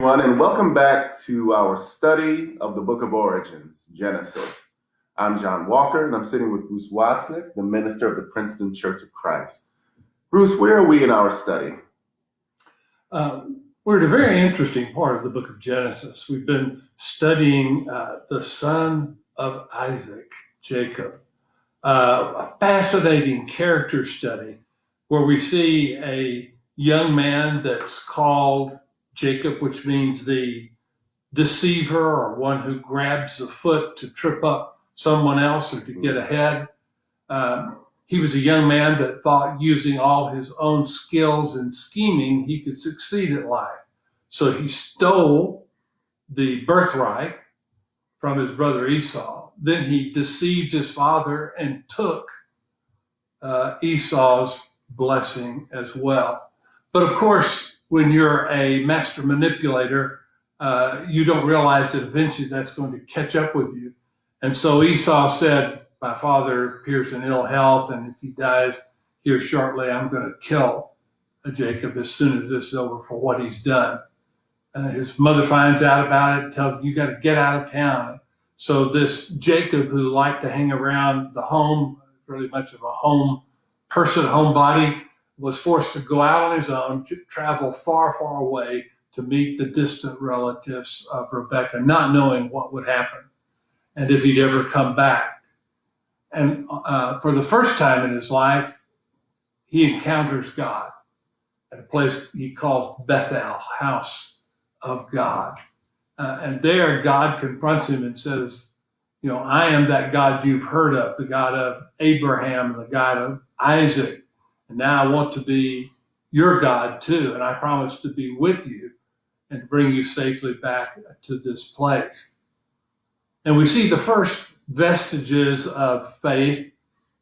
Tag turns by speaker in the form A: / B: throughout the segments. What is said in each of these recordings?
A: Everyone, and welcome back to our study of the book of Origins, Genesis. I'm John Walker, and I'm sitting with Bruce Watsnick, the minister of the Princeton Church of Christ. Bruce, where are we in our study?
B: We're at a very interesting part of the book of Genesis. We've been studying the son of Isaac, Jacob, a fascinating character study where we see a young man that's called Jacob, which means the deceiver or one who grabs the foot to trip up someone else or to get ahead. He was a young man that thought using all his own skills and scheming, he could succeed at life. So he stole the birthright from his brother Esau. Then he deceived his father and took Esau's blessing as well. But of course, when you're a master manipulator, you don't realize that eventually that's going to catch up with you. And so Esau said, my father appears in ill health, and if he dies here shortly, I'm going to kill Jacob as soon as this is over for what he's done. His mother finds out about it, tells him, you got to get out of town. So this Jacob, who liked to hang around the home, really much of a home person, homebody, was forced to go out on his own, to travel far, far away to meet the distant relatives of Rebekah, not knowing what would happen and if he'd ever come back. And for the first time in his life, he encounters God at a place he calls Bethel, house of God. And there God confronts him and says, you know, I am that God you've heard of, the God of Abraham and the God of Isaac. And now I want to be your God too. And I promise to be with you and bring you safely back to this place. And we see the first vestiges of faith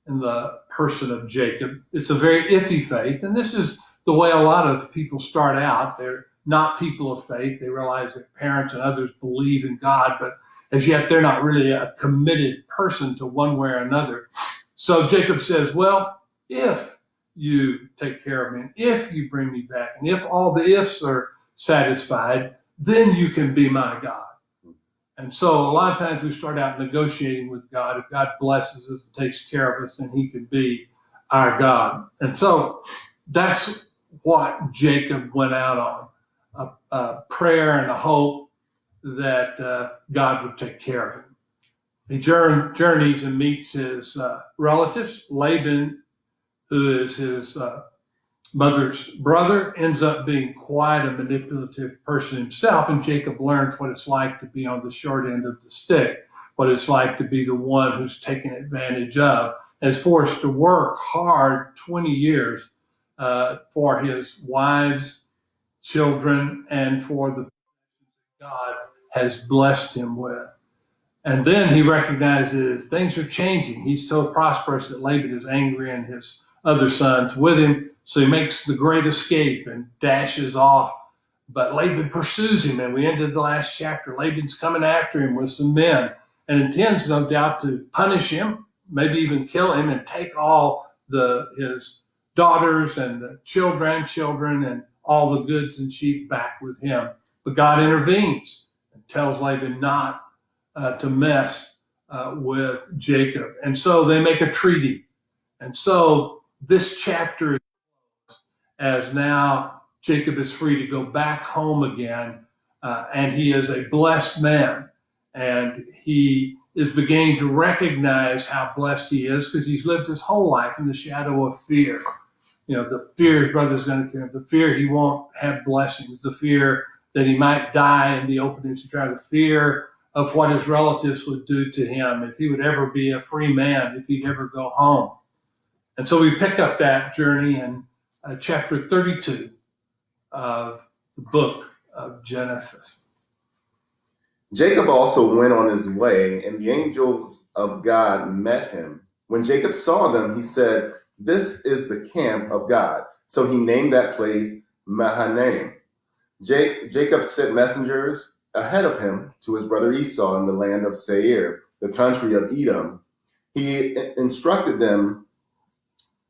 B: in the person of Jacob. It's a very iffy faith. And this is the way a lot of people start out. They're not people of faith. They realize that parents and others believe in God, but as yet they're not really a committed person to one way or another. So Jacob says, well, if you take care of me, and if you bring me back, and if all the ifs are satisfied, then you can be my God. And so a lot of times we start out negotiating with God. If God blesses us and takes care of us, then he can be our God. And so that's what Jacob went out on, a prayer and a hope that God would take care of him. He journeys and meets his relatives. Laban, who is his mother's brother, ends up being quite a manipulative person himself, and Jacob learns what it's like to be on the short end of the stick, what it's like to be the one who's taken advantage of, and is forced to work hard 20 years for his wives, children, and for the God has blessed him with. And then he recognizes things are changing. He's so prosperous that Laban is angry and his other sons with him. So he makes the great escape and dashes off. But Laban pursues him, and we ended the last chapter. Laban's coming after him with some men and intends, no doubt, to punish him, maybe even kill him, and take all his daughters and the grandchildren and all the goods and sheep back with him. But God intervenes and tells Laban not to mess with Jacob. And so they make a treaty. And so this chapter, as now Jacob is free to go back home again, and he is a blessed man. And he is beginning to recognize how blessed he is because he's lived his whole life in the shadow of fear. You know, the fear his brother's going to kill him, the fear he won't have blessings, the fear that he might die in the open trial, the fear of what his relatives would do to him if he would ever be a free man, if he'd ever go home. And so we pick up that journey in chapter 32 of the book of Genesis.
A: Jacob also went on his way, and the angels of God met him. When Jacob saw them, he said, "This is the camp of God." So he named that place Mahanaim. Jacob sent messengers ahead of him to his brother Esau in the land of Seir, the country of Edom. He instructed them,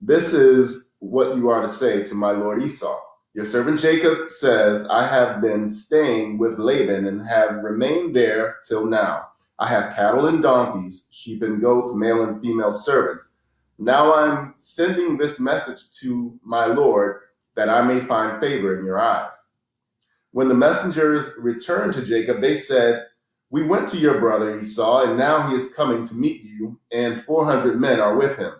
A: "This is what you are to say to my lord Esau. Your servant Jacob says, I have been staying with Laban and have remained there till now. I have cattle and donkeys, sheep and goats, male and female servants. Now I'm sending this message to my Lord that I may find favor in your eyes. When the messengers returned to Jacob, they said, we went to your brother Esau, and now he is coming to meet you, and 400 men are with him.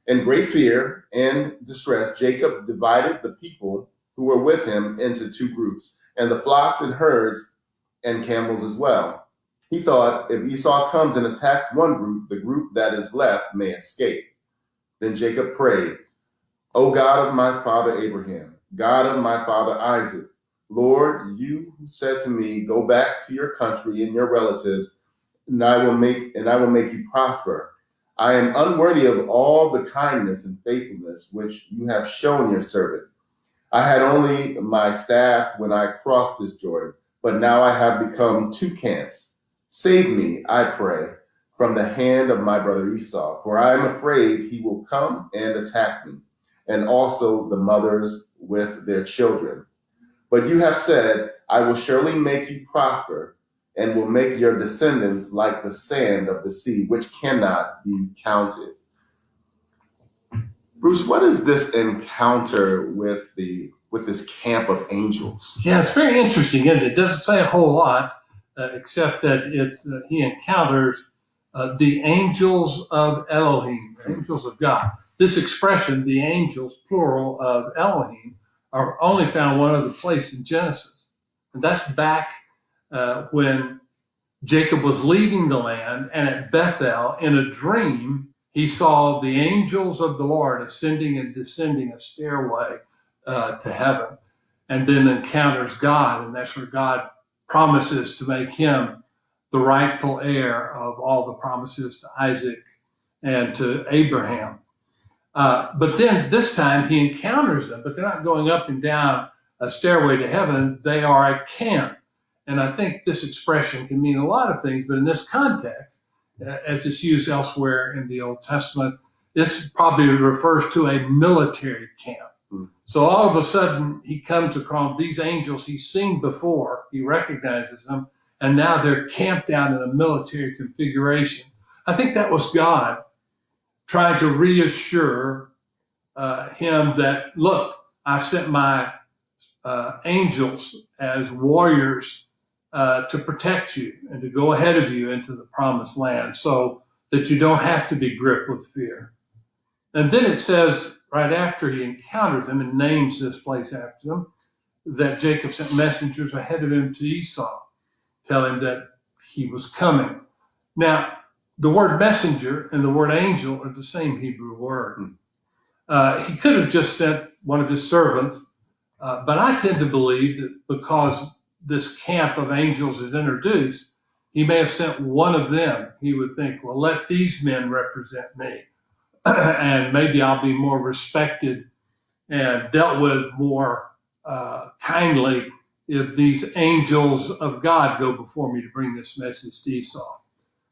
A: In great fear and distress, Jacob divided the people who were with him into two groups, and the flocks and herds and camels as well. He thought, if Esau comes and attacks one group, the group that is left may escape. Then Jacob prayed, O God of my father Abraham, God of my father Isaac, Lord, you who said to me, go back to your country and your relatives, and I will make you prosper. I am unworthy of all the kindness and faithfulness which you have shown your servant. I had only my staff when I crossed this Jordan, but now I have become two camps. Save me, I pray, from the hand of my brother Esau, for I am afraid he will come and attack me, and also the mothers with their children. But you have said, I will surely make you prosper, and will make your descendants like the sand of the sea, which cannot be counted. Bruce, what is this encounter with this camp of angels?
B: Yeah, it's very interesting, isn't it? It doesn't say a whole lot, except that he encounters the angels of Elohim, the angels of God. This expression, the angels, plural, of Elohim, are only found one other place in Genesis. And that's back when Jacob was leaving the land, and at Bethel, in a dream, he saw the angels of the Lord ascending and descending a stairway to heaven, and then encounters God, and that's where God promises to make him the rightful heir of all the promises to Isaac and to Abraham. But then this time he encounters them, but they're not going up and down a stairway to heaven. They are a camp. And I think this expression can mean a lot of things, but in this context, as it's used elsewhere in the Old Testament, this probably refers to a military camp. So all of a sudden, he comes across these angels he's seen before, he recognizes them, and now they're camped out in a military configuration. I think that was God trying to reassure him that, look, I sent my angels as warriors to protect you and to go ahead of you into the promised land so that you don't have to be gripped with fear. And then it says, right after he encountered them and names this place after them, that Jacob sent messengers ahead of him to Esau, telling him that he was coming. Now, the word messenger and the word angel are the same Hebrew word. He could have just sent one of his servants, but I tend to believe that because this camp of angels is introduced, he may have sent one of them. He would think, well, let these men represent me, and maybe I'll be more respected and dealt with more kindly if these angels of God go before me to bring this message to Esau.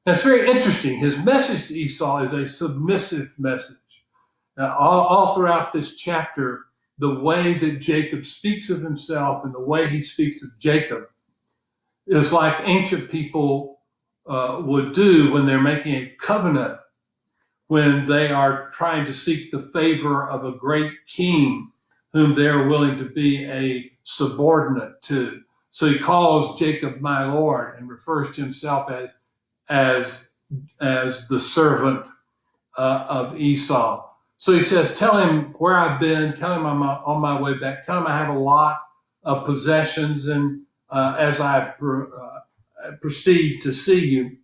B: That's very interesting. His message to Esau is a submissive message. Now, all throughout this chapter, the way that Jacob speaks of himself and the way he speaks of Jacob is like ancient people would do when they're making a covenant, when they are trying to seek the favor of a great king whom they're willing to be a subordinate to. So he calls Jacob my Lord and refers to himself as the servant of Esau. So he says, tell him where I've been, tell him I'm on my way back, tell him I have a lot of possessions, and as I proceed to see you.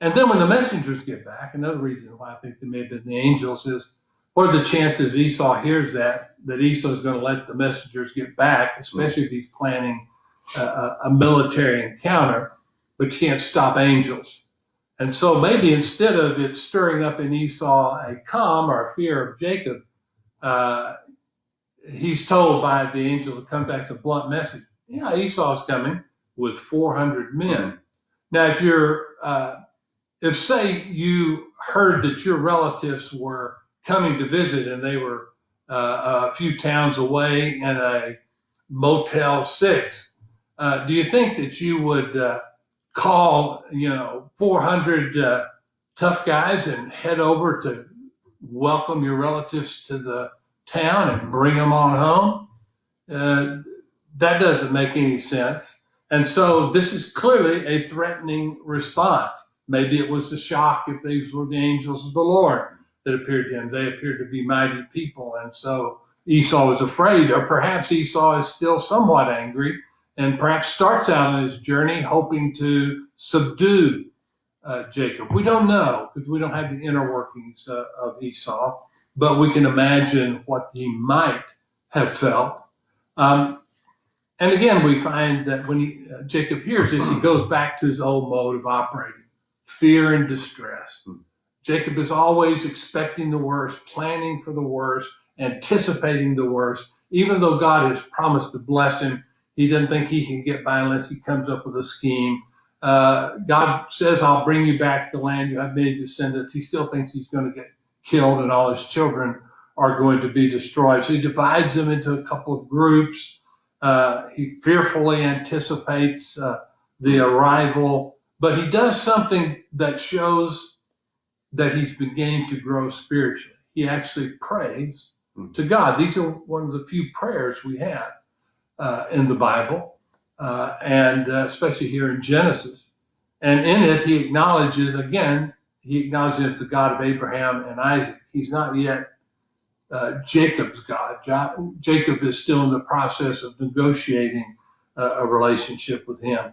B: And then when the messengers get back, another reason why I think they may have been the angels is, what are the chances Esau hears that Esau is going to let the messengers get back, especially if he's planning a military encounter, but you can't stop angels. And so maybe instead of it stirring up in Esau a calm or a fear of Jacob, he's told by the angel to come back with a blunt message. Yeah, Esau's coming with 400 men. Now, if say you heard that your relatives were coming to visit and they were a few towns away in a Motel 6. Do you think that you would call, 400 tough guys and head over to welcome your relatives to the town and bring them on home? That doesn't make any sense. And so this is clearly a threatening response. Maybe it was the shock if these were the angels of the Lord that appeared to him. They appeared to be mighty people. And so Esau was afraid, or perhaps Esau is still somewhat angry and perhaps starts out on his journey hoping to subdue Jacob. We don't know because we don't have the inner workings of Esau, but we can imagine what he might have felt. And again, we find that when Jacob hears this, he goes back to his old mode of operating, fear and distress. Jacob is always expecting the worst, planning for the worst, anticipating the worst. Even though God has promised to bless him, he doesn't think he can get by unless he comes up with a scheme. God says, I'll bring you back to the land you have many descendants. He still thinks he's going to get killed and all his children are going to be destroyed. So he divides them into a couple of groups. He fearfully anticipates the arrival, but he does something that shows that he's beginning to grow spiritually. He actually prays to God. These are one of the few prayers we have in the Bible, and especially here in Genesis. And in it, he acknowledges the God of Abraham and Isaac. He's not yet Jacob's God. Jacob is still in the process of negotiating a relationship with him.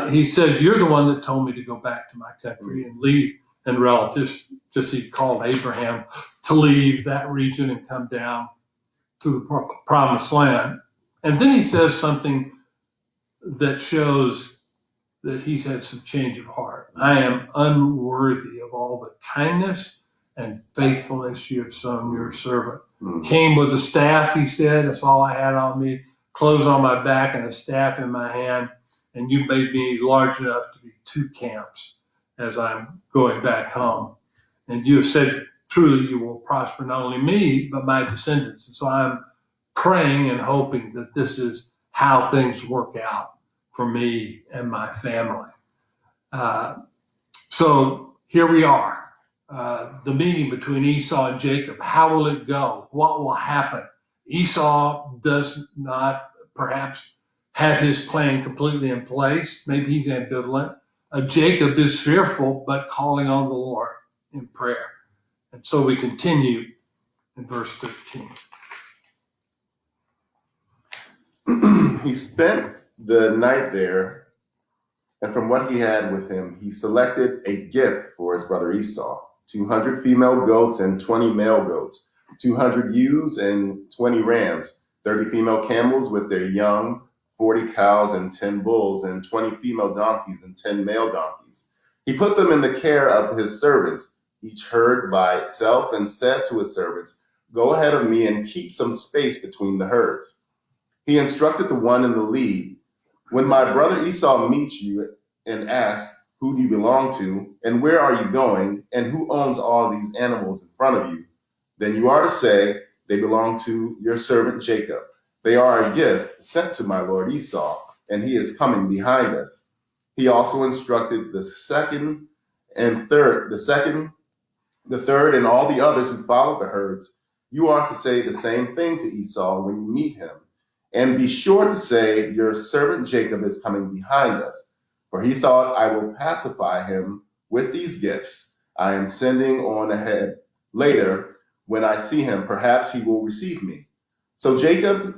B: He says, you're the one that told me to go back to my country and leave and relatives. Just he called Abraham to leave that region and come down to the promised land. And then he says something that shows that he's had some change of heart. I am unworthy of all the kindness and faithfulness you have shown your servant. Came with a staff, he said. That's all I had on me. Clothes on my back and a staff in my hand. And you made me large enough to be 2 camps as I'm going back home. And you have said, truly you will prosper not only me, but my descendants. And so I'm praying and hoping that this is how things work out for me and my family. So here we are. The meeting between Esau and Jacob. How will it go? What will happen? Esau does not perhaps have his plan completely in place. Maybe he's ambivalent. Jacob is fearful, but calling on the Lord in prayer. And so we continue in verse 13.
A: He spent the night there, and from what he had with him, he selected a gift for his brother Esau, 200 female goats and 20 male goats, 200 ewes and 20 rams, 30 female camels with their young, 40 cows and 10 bulls, and 20 female donkeys and 10 male donkeys. He put them in the care of his servants, each herd by itself, and said to his servants, go ahead of me and keep some space between the herds. He instructed the one in the lead, when my brother Esau meets you and asks, who do you belong to, and where are you going, and who owns all these animals in front of you, then you are to say, they belong to your servant Jacob. They are a gift sent to my lord Esau, and he is coming behind us. He also instructed the third, and all the others who followed the herds, you are to say the same thing to Esau when you meet him. And be sure to say, your servant Jacob is coming behind us. For he thought, I will pacify him with these gifts I am sending on ahead. Later, when I see him, perhaps he will receive me. So Jacob's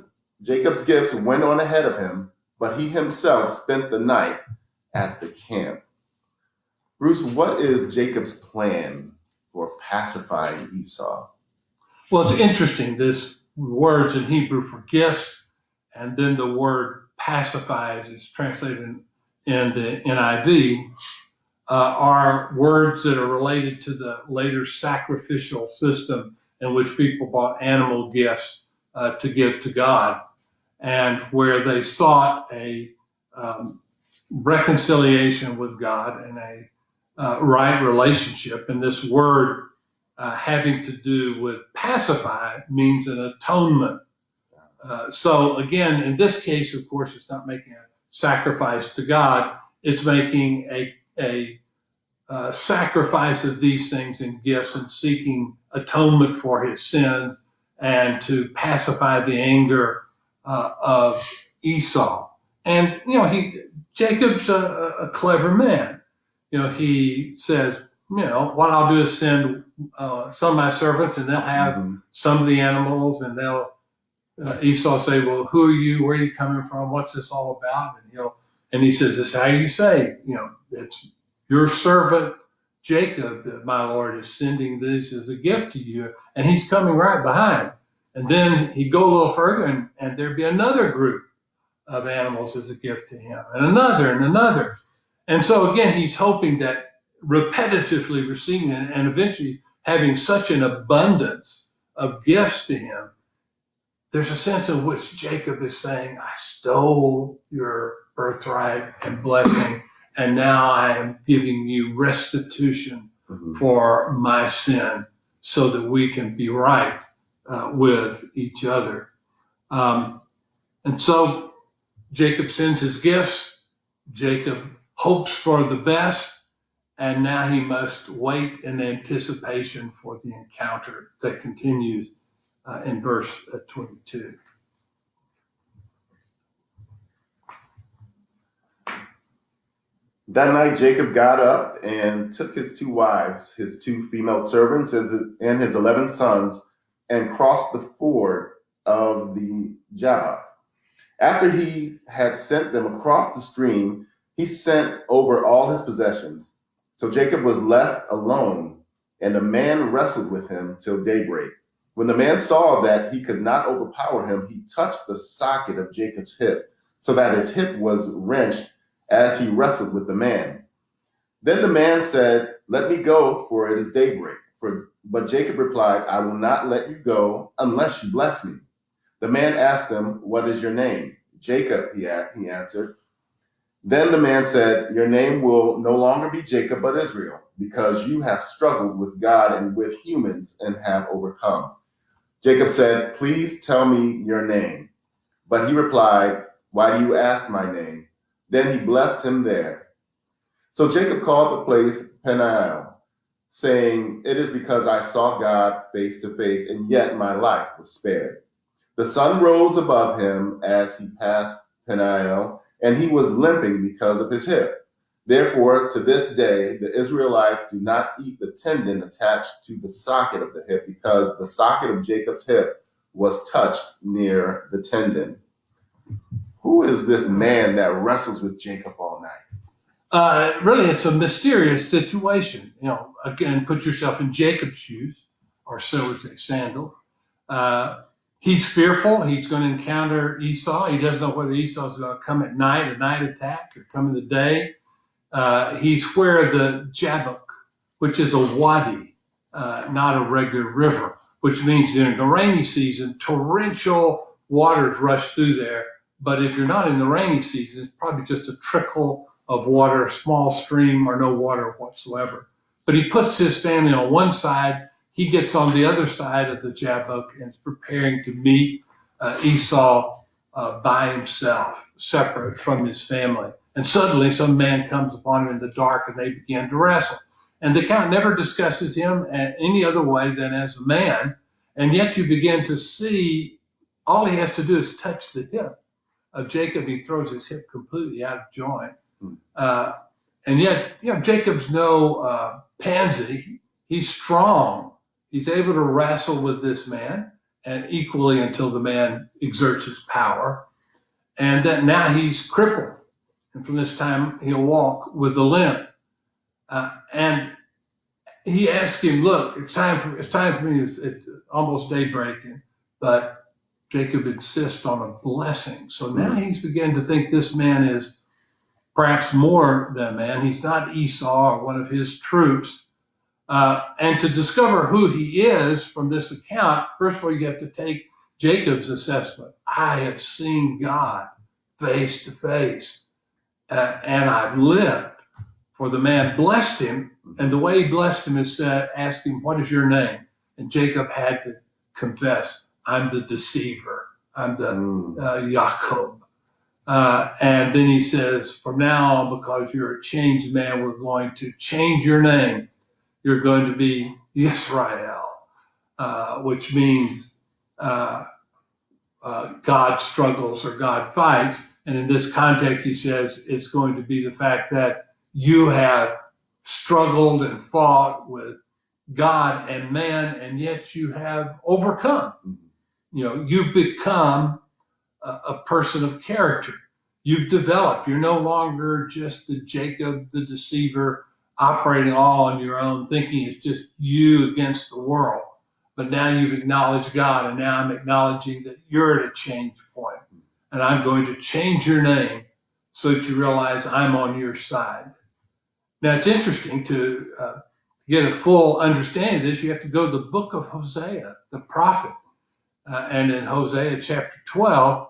A: gifts went on ahead of him, but he himself spent the night at the camp. Bruce, what is Jacob's plan for pacifying Esau?
B: Well, it's interesting. This words in Hebrew for gifts, and then the word pacifies is translated in the NIV, are words that are related to the later sacrificial system in which people bought animal gifts to give to God, and where they sought a reconciliation with God and a right relationship. And this word having to do with pacify means an atonement So again, in this case, of course, it's not making a sacrifice to God. It's making a sacrifice of these things and gifts and seeking atonement for his sins and to pacify the anger of Esau. And, Jacob's a clever man. He says, what I'll do is send some of my servants and they'll have some of the animals and they'll Esau say, well, who are you? Where are you coming from? What's this all about? And he says, this is how you say, it's your servant Jacob that my Lord is sending this as a gift to you. And he's coming right behind. And then he'd go a little further and there'd be another group of animals as a gift to him and another and another. And so again, he's hoping that repetitively receiving and eventually having such an abundance of gifts to him, there's a sense in which Jacob is saying, I stole your birthright and blessing, and now I am giving you restitution for my sin so that we can be right with each other. And so Jacob sends his gifts. Jacob hopes for the best, and now he must wait in anticipation for the encounter that continues in verse 22.
A: That night Jacob got up and took his 2 wives, his 2 female servants, and his 11 sons, and crossed the ford of the Jabbok. After he had sent them across the stream, he sent over all his possessions. So Jacob was left alone, and a man wrestled with him till daybreak. When the man saw that he could not overpower him, he touched the socket of Jacob's hip, so that his hip was wrenched as he wrestled with the man. Then the man said, let me go, for it is daybreak. But Jacob replied, I will not let you go unless you bless me. The man asked him, what is your name? Jacob, he answered. Then the man said, your name will no longer be Jacob, but Israel, because you have struggled with God and with humans and have overcome. Jacob said, please tell me your name. But he replied, why do you ask my name? Then he blessed him there. So Jacob called the place Peniel, saying, it is because I saw God face to face, and yet my life was spared. The sun rose above him as he passed Peniel, and he was limping because of his hip. Therefore, to this day, the Israelites do not eat the tendon attached to the socket of the hip, because the socket of Jacob's hip was touched near the tendon. Who is this man that wrestles with Jacob all night?
B: Really, it's a mysterious situation. Again, put yourself in Jacob's shoes, or so is a sandal. He's fearful. He's going to encounter Esau. He doesn't know whether Esau is going to come at night, a night attack, or come in the day. He's where the Jabbok, which is a wadi, not a regular river, which means during the rainy season, torrential waters rush through there. But if you're not in the rainy season, it's probably just a trickle of water, a small stream, or no water whatsoever. But he puts his family on one side. He gets on the other side of the Jabbok and is preparing to meet Esau by himself, separate from his family. And suddenly some man comes upon him in the dark and they begin to wrestle. And the account never discusses him any other way than as a man. And yet you begin to see all he has to do is touch the hip of Jacob. He throws his hip completely out of joint. And yet, Jacob's no pansy. He's strong. He's able to wrestle with this man, and equally until the man exerts his power. And that now he's crippled. And from this time, he'll walk with a limp. And he asks him, look, it's time for me. It's almost daybreak, but Jacob insists on a blessing. So now he's beginning to think this man is perhaps more than a man. He's not Esau or one of his troops. And to discover who he is from this account, first of all, you have to take Jacob's assessment. I have seen God face to face, and I've lived. For the man blessed him, and the way he blessed him is asked him, what is your name? And Jacob had to confess, I'm the deceiver. I'm the Jacob. And then he says, from now on, because you're a changed man, we're going to change your name. You're going to be Israel, which means God struggles or God fights. And in this context, he says it's going to be the fact that you have struggled and fought with God and man, and yet you have overcome. You've become a person of character. You've developed. You're no longer just the Jacob, the deceiver, operating all on your own, thinking it's just you against the world. But now you've acknowledged God, and now I'm acknowledging that you're at a change point. And I'm going to change your name so that you realize I'm on your side. Now, it's interesting to get a full understanding of this. You have to go to the book of Hosea, the prophet. And in Hosea chapter 12,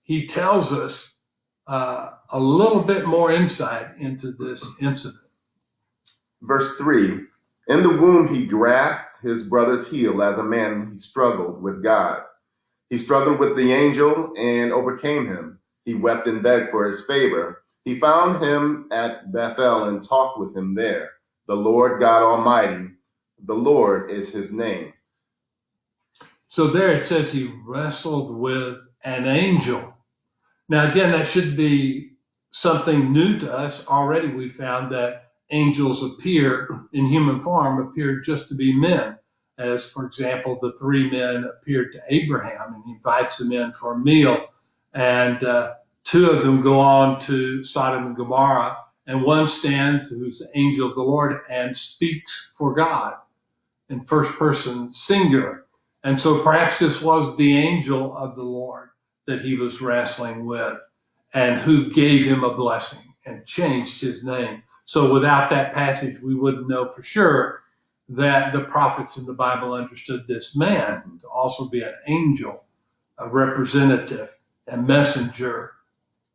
B: he tells us a little bit more insight into this incident.
A: Verse 3, in the womb he grasped his brother's heel as a man. He struggled with God. He struggled with the angel and overcame him. He wept and begged for his favor. He found him at Bethel and talked with him there. The Lord God Almighty, the Lord is his name.
B: So there it says he wrestled with an angel. Now, again, that should be something new to us. Already we found that angels appear in human form, appear just to be men. As, for example, the three men appeared to Abraham, and he invites them in for a meal. And two of them go on to Sodom and Gomorrah, and one stands, who's the angel of the Lord, and speaks for God in first person singular. And so perhaps this was the angel of the Lord that he was wrestling with, and who gave him a blessing and changed his name. So without that passage, we wouldn't know for sure that the prophets in the Bible understood this man to also be an angel, a representative, a messenger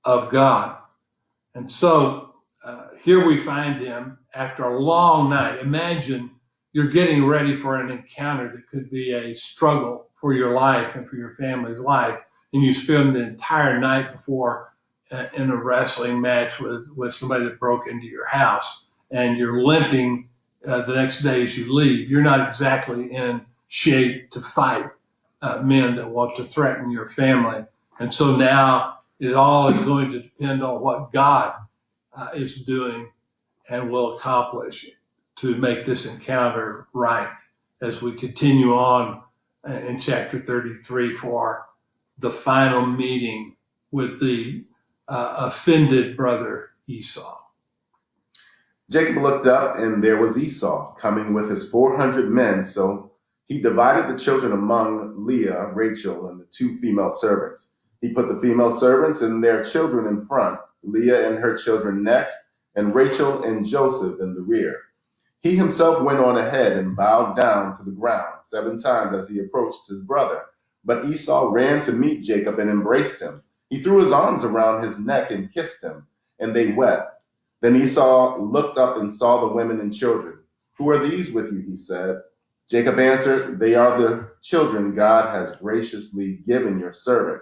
B: of God. And so here we find him after a long night. Imagine you're getting ready for an encounter that could be a struggle for your life and for your family's life, and you spend the entire night before in a wrestling match with somebody that broke into your house, and you're limping the next day as you leave. You're not exactly in shape to fight men that want to threaten your family. And so now it all is going to depend on what God is doing and will accomplish to make this encounter right as we continue on in chapter 33 for the final meeting with the offended brother Esau.
A: Jacob looked up, and there was Esau coming with his 400 men. So he divided the children among Leah, Rachel, and the two female servants. He put the female servants and their children in front, Leah and her children next, and Rachel and Joseph in the rear. He himself went on ahead and bowed down to the ground 7 times as he approached his brother. But Esau ran to meet Jacob and embraced him. He threw his arms around his neck and kissed him, and they wept. Then Esau looked up and saw the women and children. Who are these with you? He said. Jacob answered, they are the children God has graciously given your servant.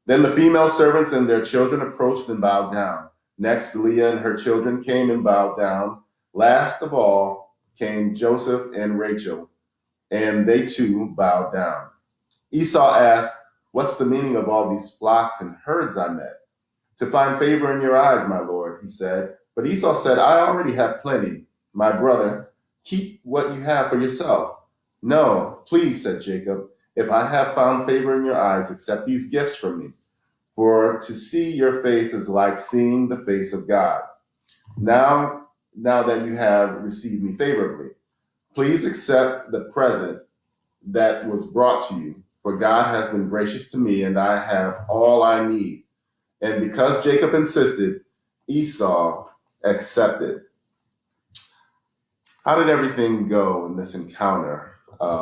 A: Then the female servants and their children approached and bowed down. Next, Leah and her children came and bowed down. Last of all came Joseph and Rachel, and they too bowed down. Esau asked, what's the meaning of all these flocks and herds I met? To find favor in your eyes, my lord, he said. But Esau said, I already have plenty. My brother, keep what you have for yourself. No, please, said Jacob, if I have found favor in your eyes, accept these gifts from me. For to see your face is like seeing the face of God. Now that you have received me favorably, please accept the present that was brought to you. For God has been gracious to me, and I have all I need. And because Jacob insisted, Esau accepted. How did everything go in this encounter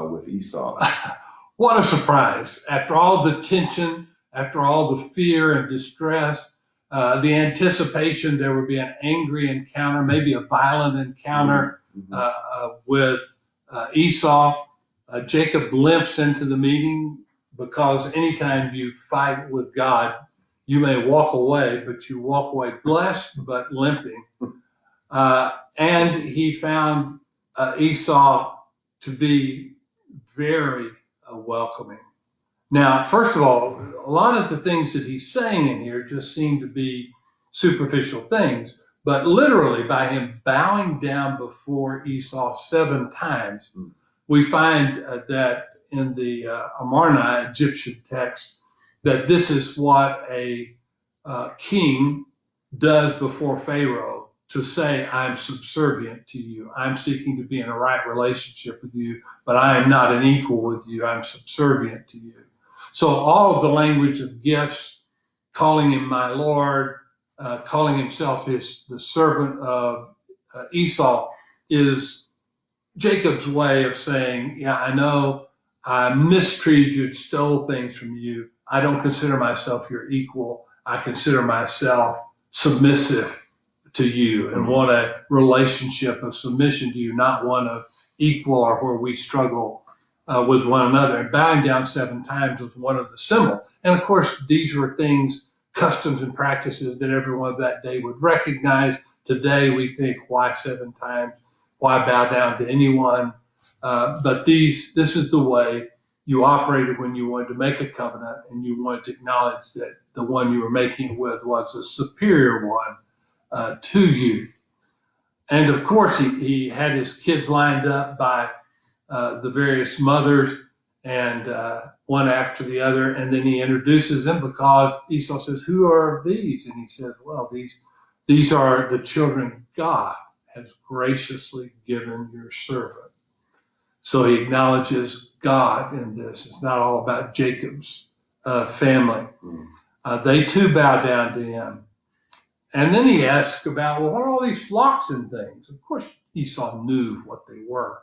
A: with Esau?
B: What a surprise. After all the tension, after all the fear and distress, the anticipation there would be an angry encounter, maybe a violent encounter with Esau. Jacob limps into the meeting, because anytime you fight with God, you may walk away, but you walk away blessed but limping. And he found Esau to be very welcoming. Now, first of all, a lot of the things that he's saying in here just seem to be superficial things, but literally by him bowing down before Esau 7 times, we find that in the Amarna Egyptian text, that this is what a king does before Pharaoh, to say, I'm subservient to you. I'm seeking to be in a right relationship with you, but I am not an equal with you. I'm subservient to you. So all of the language of gifts, calling him my Lord, calling himself the servant of Esau, is Jacob's way of saying, yeah, I know I mistreated you, stole things from you. I don't consider myself your equal. I consider myself submissive to you and want a relationship of submission to you, not one of equal or where we struggle with one another. And bowing down 7 times was one of the symbols. And of course, these were things, customs and practices that everyone of that day would recognize. Today, we think, why 7 times? Why bow down to anyone? But this is the way you operated when you wanted to make a covenant and you wanted to acknowledge that the one you were making it with was a superior one to you. And of course, he had his kids lined up by the various mothers, and one after the other, and then he introduces them because Esau says, who are these? And he says, well, these are the children God has graciously given your servant. So he acknowledges God in this. It's not all about Jacob's family. They too bow down to him. And then he asks about, well, what are all these flocks and things? Of course, Esau knew what they were.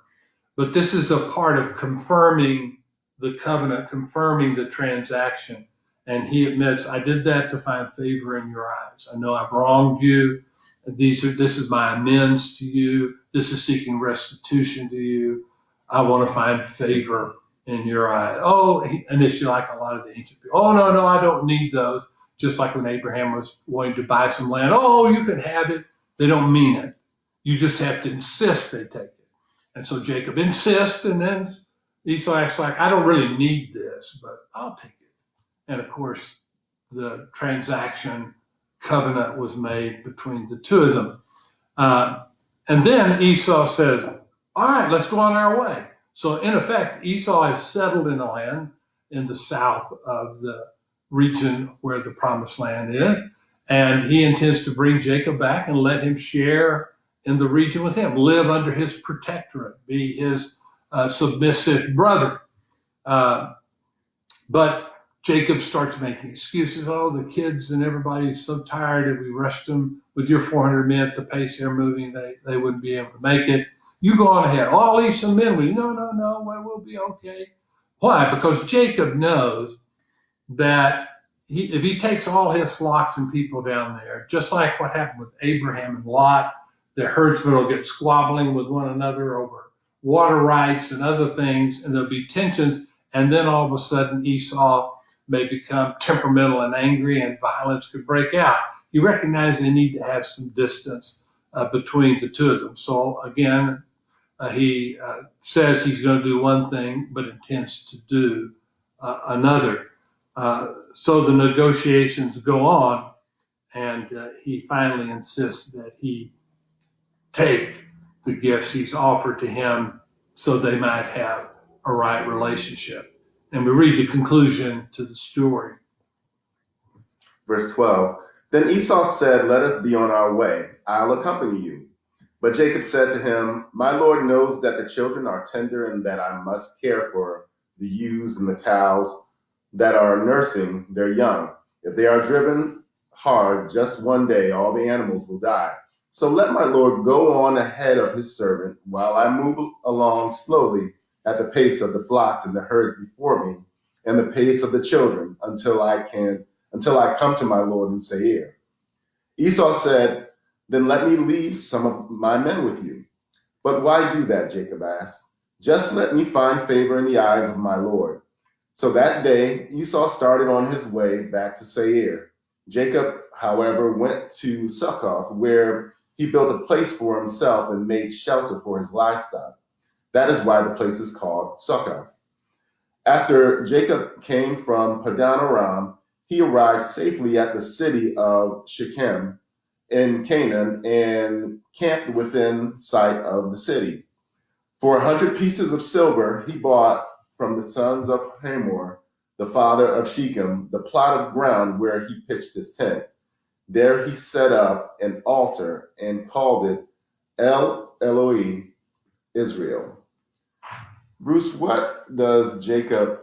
B: But this is a part of confirming the covenant, confirming the transaction. And he admits, I did that to find favor in your eyes. I know I've wronged you. This is my amends to you. This is seeking restitution to you. I want to find favor in your eyes. Oh, initially, like a lot of the ancient people, oh, no, I don't need those. Just like when Abraham was wanting to buy some land. Oh, you can have it. They don't mean it. You just have to insist they take it. And so Jacob insists, and then Esau acts like, I don't really need this, but I'll take it. And of course, the transaction covenant was made between the two of them. And then Esau says, all right, let's go on our way. So in effect, Esau is settled in a land in the south of the region where the promised land is. And he intends to bring Jacob back and let him share in the region with him, live under his protectorate, be his submissive brother. But Jacob starts making excuses. Oh, the kids and everybody's so tired and we rushed them with your 400 men at the pace they're moving. They wouldn't be able to make it. You go on ahead. Oh, I'll leave some men with you. No, we'll be okay. Why? Because Jacob knows that if he takes all his flocks and people down there, just like what happened with Abraham and Lot, the herdsmen will get squabbling with one another over water rights and other things, and there'll be tensions, and then all of a sudden Esau may become temperamental and angry, and violence could break out. He recognizes they need to have some distance between the two of them. So again, he says he's going to do one thing, but intends to do another. So the negotiations go on, and he finally insists that he take the gifts he's offered to him so they might have a right relationship. And we read the conclusion to the story.
A: Verse 12, then Esau said, let us be on our way. I'll accompany you. But Jacob said to him, my Lord knows that the children are tender and that I must care for the ewes and the cows that are nursing their young. If they are driven hard just one day, all the animals will die. So let my Lord go on ahead of his servant while I move along slowly at the pace of the flocks and the herds before me, and the pace of the children until I come to my Lord in Seir. Esau said, then let me leave some of my men with you. But why do that? Jacob asked. Just let me find favor in the eyes of my Lord. So that day, Esau started on his way back to Seir. Jacob, however, went to Succoth, where he built a place for himself and made shelter for his livestock. That is why the place is called Succoth. After Jacob came from Padan Aram, he arrived safely at the city of Shechem in Canaan and camped within sight of the city. For 100 pieces of silver, he bought from the sons of Hamor, the father of Shechem, the plot of ground where he pitched his tent. There he set up an altar and called it El Eloi Israel. Bruce, why does Jacob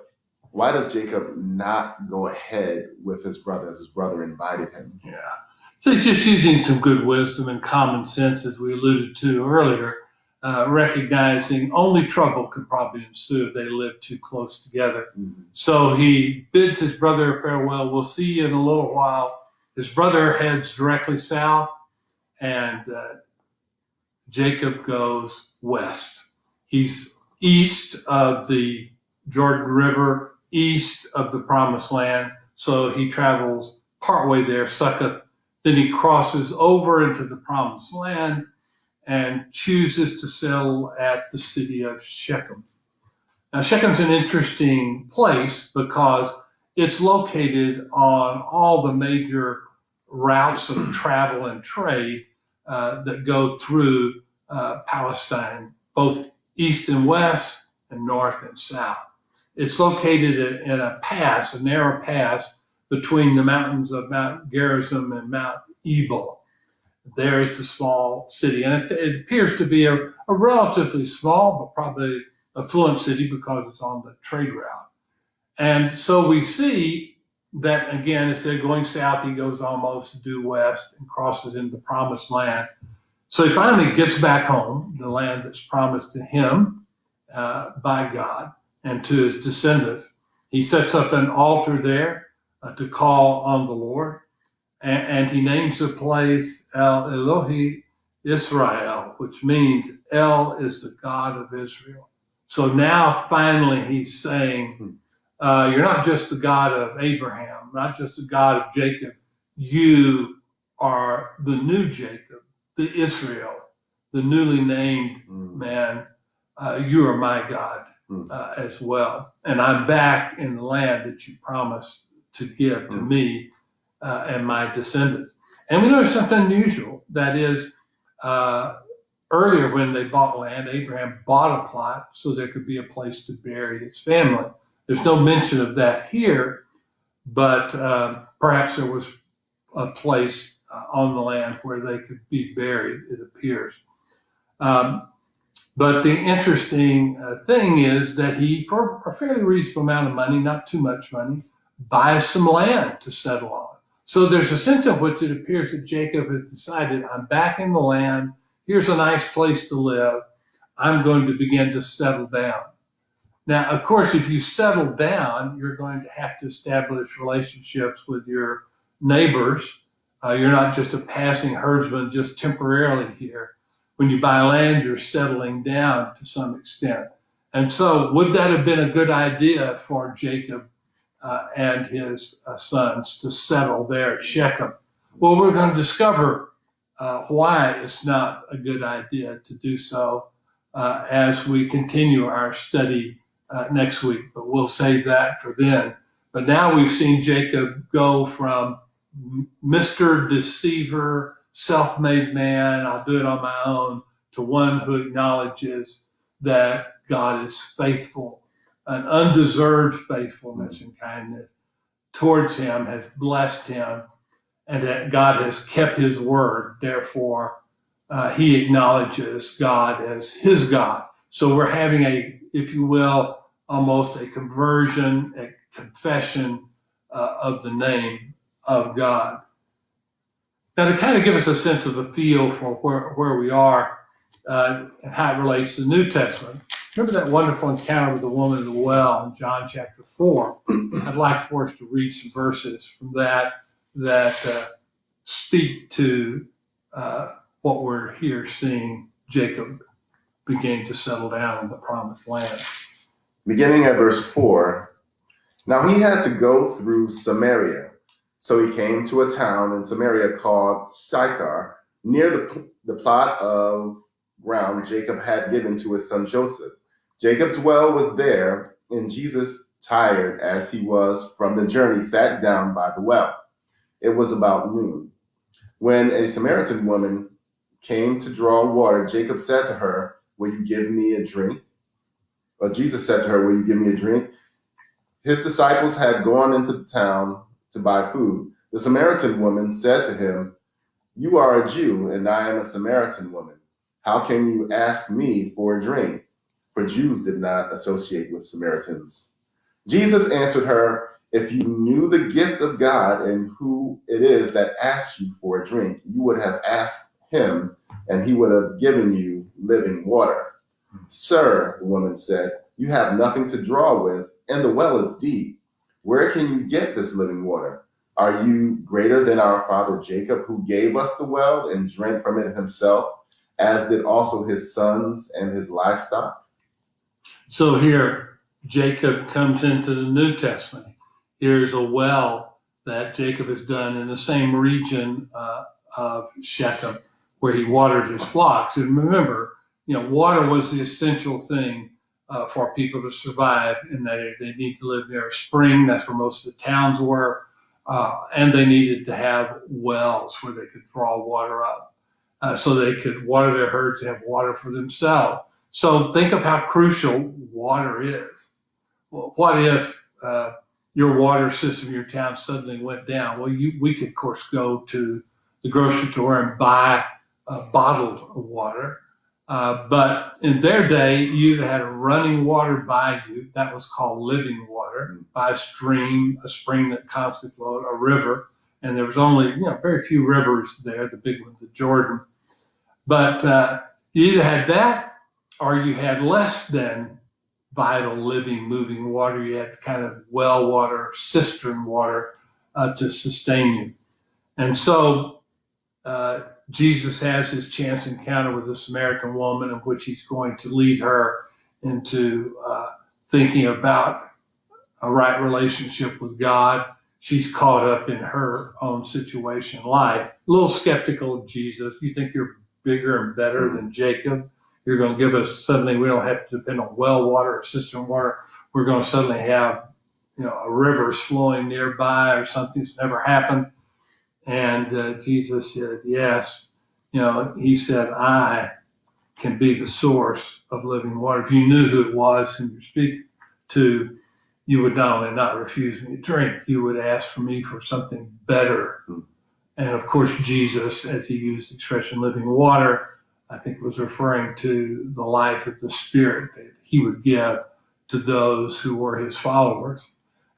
A: not go ahead with his brother as his brother invited him?
B: Yeah. So just using some good wisdom and common sense, as we alluded to earlier, recognizing only trouble could probably ensue if they lived too close together.
A: Mm-hmm.
B: So he bids his brother farewell. We'll see you in a little while. His brother heads directly south, and Jacob goes west. He's east of the Jordan River, east of the Promised Land. So he travels partway there, Succoth. Then he crosses over into the Promised Land and chooses to settle at the city of Shechem. Now, Shechem's an interesting place because it's located on all the major routes of travel and trade that go through Palestine, both east and west and north and south. It's located in a pass, a narrow pass between the mountains of Mount Gerizim and Mount Ebal. There is the small city, and it appears to be a relatively small but probably affluent city because it's on the trade route. And so we see that, again, instead of going south, he goes almost due west and crosses into the Promised Land. So he finally gets back home, the land that's promised to him by God and to his descendants. He sets up an altar there to call on the Lord, and he names the place El Elohi Israel, which means El is the God of Israel. So now finally he's saying, you're not just the God of Abraham, not just the God of Jacob. You are the new Jacob, the Israel, the newly named man. You are my God as well. And I'm back in the land that you promised to give to me and my descendants. And we notice something unusual. That is, earlier when they bought land, Abraham bought a plot so there could be a place to bury his family. There's no mention of that here, but perhaps there was a place on the land where they could be buried, it appears. But the interesting thing is that he, for a fairly reasonable amount of money, not too much money, buys some land to settle on. So there's a sense in which it appears that Jacob has decided, I'm back in the land, here's a nice place to live, I'm going to begin to settle down. Now, of course, if you settle down, you're going to have to establish relationships with your neighbors. You're not just a passing herdsman just temporarily here. When you buy land, you're settling down to some extent. And so would that have been a good idea for Jacob and his sons to settle there at Shechem? Well, we're going to discover why it's not a good idea to do so as we continue our study next week, but we'll save that for then. But now we've seen Jacob go from Mr. Deceiver, self-made man, I'll do it on my own, to one who acknowledges that God is faithful, an undeserved faithfulness and kindness towards him has blessed him, and that God has kept his word. Therefore, he acknowledges God as his God. So we're having if you will, almost a conversion, a confession of the name of God. Now, to kind of give us a sense of a feel for where we are and how it relates to the New Testament, remember that wonderful encounter with the woman at the well in John chapter 4? I'd like for us to read some verses from that speak to what we're here seeing Jacob beginning to settle down in the promised land.
A: Beginning at verse 4, Now he had to go through Samaria. So he came to a town in Samaria called Sychar, near the plot of ground Jacob had given to his son Joseph. Jacob's well was there, and Jesus, tired as he was from the journey, sat down by the well. It was about noon. When a Samaritan woman came to draw water, Jacob said to her, "Will you give me a drink?" Or Jesus said to her, "Will you give me a drink?" His disciples had gone into the town to buy food. The Samaritan woman said to him, "You are a Jew, and I am a Samaritan woman. How can you ask me for a drink?" For Jews did not associate with Samaritans. Jesus answered her, "If you knew the gift of God and who it is that asks you for a drink, you would have asked him, and he would have given you living water." "Sir," the woman said, "you have nothing to draw with, and the well is deep. Where can you get this living water? Are you greater than our father Jacob, who gave us the well and drank from it himself, as did also his sons and his livestock?"
B: So here, Jacob comes into the New Testament. Here's a well that Jacob has done in the same region of Shechem, where he watered his flocks. And remember, water was the essential thing for people to survive in that area. They need to live near a spring. That's where most of the towns were. And they needed to have wells where they could draw water up so they could water their herds, have water for themselves. So think of how crucial water is. Well, what if your water system in your town suddenly went down? Well, we could, of course, go to the grocery store and buy bottled water. But in their day, you had running water by you. That was called living water, by a stream, a spring that constantly flowed, a river. And there was only, very few rivers there, the big one, the Jordan. But you either had that or you had less than vital, living, moving water. You had kind of well water, cistern water to sustain you. And so Jesus has his chance encounter with the Samaritan woman, in which he's going to lead her into thinking about a right relationship with God. She's caught up in her own situation in life, a little skeptical of Jesus. You think you're bigger and better than Jacob? You're going to give us suddenly, we don't have to depend on well water or cistern water. We're going to suddenly have, a river flowing nearby or something that's never happened. And Jesus said, yes. He said, I can be the source of living water. If you knew who it was whom you speak to, you would not only not refuse me to drink, you would ask for me for something better. And of course, Jesus, as he used the expression living water, I think was referring to the life of the Spirit that he would give to those who were his followers.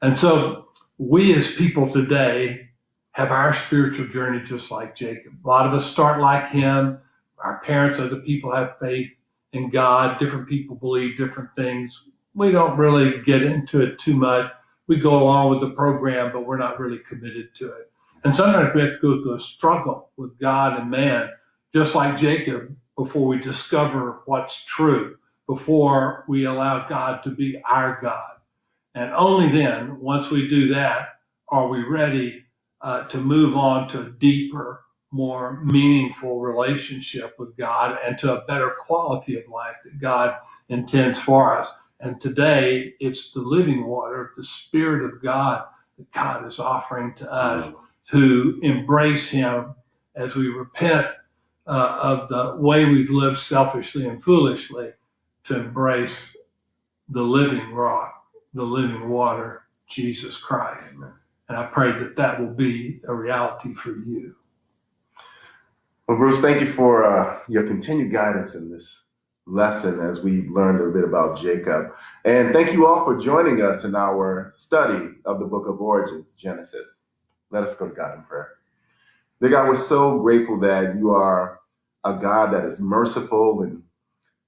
B: And so we as people today have our spiritual journey just like Jacob. A lot of us start like him. Our parents, other people have faith in God. Different people believe different things. We don't really get into it too much. We go along with the program, but we're not really committed to it. And sometimes we have to go through a struggle with God and man, just like Jacob, before we discover what's true, before we allow God to be our God. And only then, once we do that, are we ready to move on to a deeper, more meaningful relationship with God and to a better quality of life that God intends for us. And today, it's the living water, the Spirit of God that God is offering to us to embrace him as we repent of the way we've lived selfishly and foolishly, to embrace the living rock, the living water, Jesus Christ. Amen. And I pray that that will be a reality for you.
A: Well, Bruce, thank you for your continued guidance in this lesson as we learned a bit about Jacob. And thank you all for joining us in our study of the book of Origins, Genesis. Let us go to God in prayer. Dear God, we're so grateful that you are a God that is merciful. And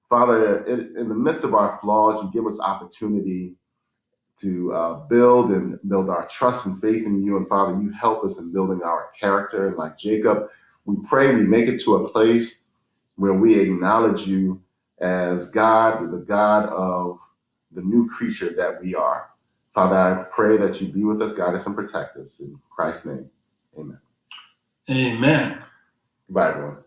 A: Father, in the midst of our flaws, you give us opportunity to build our trust and faith in you. And Father, you help us in building our character. And like Jacob, we pray we make it to a place where we acknowledge you as God, the God of the new creature that we are. Father, I pray that you be with us, guide us, and protect us. In Christ's name, amen.
B: Amen.
A: Goodbye, everyone.